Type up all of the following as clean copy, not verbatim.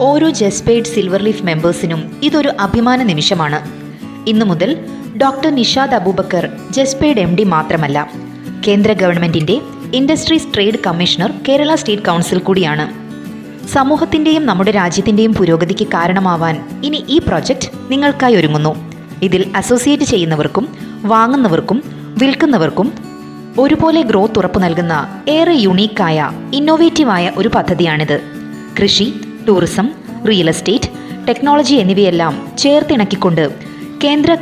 ഓരോ ജസ്പെയ്ഡ് silver leaf മെമ്പേഴ്സിനും ഇതൊരു അഭിമാന നിമിഷമാണ്. ഇന്നു മുതൽ ഡോക്ടർ നിഷാദ് അബൂബക്കർ ജസ്പെയ്ഡ് MD മാത്രമല്ല, കേന്ദ്ര ഗവൺമെന്റിന്റെ industries trade commissioner Kerala state council കൂടിയാണ്. സമൂഹത്തിന്റെയും നമ്മുടെ രാജ്യത്തിന്റെയും പുരോഗതിക്ക് കാരണമാവാൻ ഇനി ഈ പ്രോജക്റ്റ് നിങ്ങൾക്കായി ഒരുങ്ങുന്നു. ഇതിൽ അസോസിയേറ്റ് ചെയ്യുന്നവർക്കും വാങ്ങുന്നവർക്കും വിൽക്കുന്നവർക്കും ഒരുപോലെ ഗ്രോത്ത് ഉറപ്പു നൽകുന്ന ഏറെ യുണീക്കായ ഇന്നോവേറ്റീവായ ഒരു പദ്ധതിയാണിത്. കൃഷി, ടൂറിസം, റിയൽ എസ്റ്റേറ്റ്, ടെക്നോളജി എന്നിവയെല്ലാം ചേർത്തിണക്കിക്കൊണ്ട്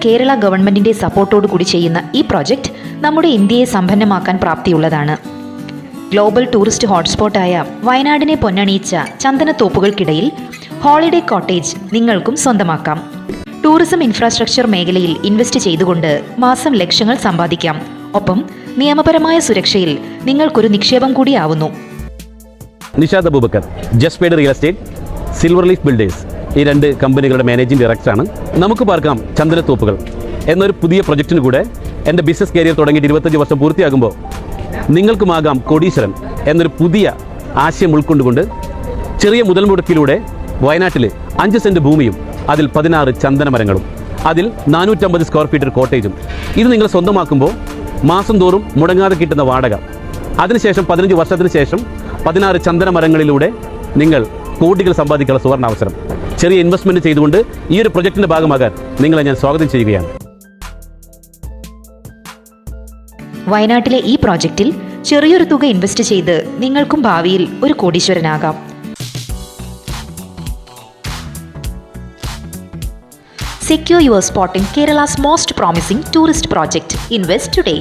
കേരള ഗവൺമെന്റിന്റെ സപ്പോർട്ടോടു കൂടി ചെയ്യുന്ന ഈ പ്രോജക്റ്റ് നമ്മുടെ ഇന്ത്യയെ സമ്പന്നമാക്കാൻ പ്രാപ്തിയുള്ളതാണ്. ഗ്ലോബൽ ടൂറിസ്റ്റ് ഹോട്ട്സ്പോട്ടായ വയനാടിനെ പൊന്നണിയിച്ച ചന്ദനത്തോപ്പുകൾക്കിടയിൽ ഹോളിഡേ കോട്ടേജ് നിങ്ങൾക്കും സ്വന്തമാക്കാം. ടൂറിസം ഇൻഫ്രാസ്ട്രക്ചർ മേഖലയിൽ ഇൻവെസ്റ്റ് ചെയ്തുകൊണ്ട് മാസം ലക്ഷങ്ങൾ സമ്പാദിക്കാം. ഒപ്പം നിയമപരമായ സുരക്ഷയിൽ നിങ്ങൾക്കൊരു നിക്ഷേപം കൂടിയാവുന്നു. നിഷാദ് അബൂബക്കർ, ജസ്പെയ്ഡ് real estate, silver leaf builders, ഈ 2 കമ്പനികളുടെ മാനേജിംഗ് ഡയറക്ടറാണ്. നമുക്ക് പാർക്കാം ചന്ദനത്തോപ്പുകൾ എന്നൊരു പുതിയ പ്രൊജക്റ്റിന് കൂടെ എൻ്റെ ബിസിനസ് കരിയർ തുടങ്ങിയിട്ട് 25 വർഷം പൂർത്തിയാകുമ്പോൾ നിങ്ങൾക്കുമാകാം കോടീശ്വരൻ എന്നൊരു പുതിയ ആശയം ഉൾക്കൊണ്ടുകൊണ്ട് ചെറിയ മുതൽ മുടക്കിലൂടെ വയനാട്ടിൽ 5 സെൻറ്റ് ഭൂമിയും അതിൽ 16 ചന്ദന മരങ്ങളും അതിൽ 450 സ്ക്വയർ ഫീറ്റ് കോട്ടേജും ഇത് നിങ്ങൾ സ്വന്തമാക്കുമ്പോൾ മാസം തോറും മുടങ്ങാതെ കിട്ടുന്ന വാടക, അതിനുശേഷം 15 വർഷത്തിന് ശേഷം 16 ചന്ദന മരങ്ങളിലൂടെ നിങ്ങൾ കോടികൾ സമ്പാദിക്കാനുള്ള സുവർണാവസരം. ചെറിയ ഇൻവെസ്റ്റ്മെൻറ്റ് ചെയ്തുകൊണ്ട് ഈ ഒരു പ്രൊജക്റ്റിൻ്റെ ഭാഗമാകാൻ നിങ്ങളെ ഞാൻ സ്വാഗതം ചെയ്യുകയാണ്. വയനാട്ടിലെ ഈ പ്രോജക്റ്റിൽ ചെറിയൊരു തുക ഇൻവെസ്റ്റ് ചെയ്ത് നിങ്ങൾക്കും ഭാവിയിൽ ഒരു കോടീശ്വരനാകാം. Secure your spot in Kerala's most promising tourist project. Invest today.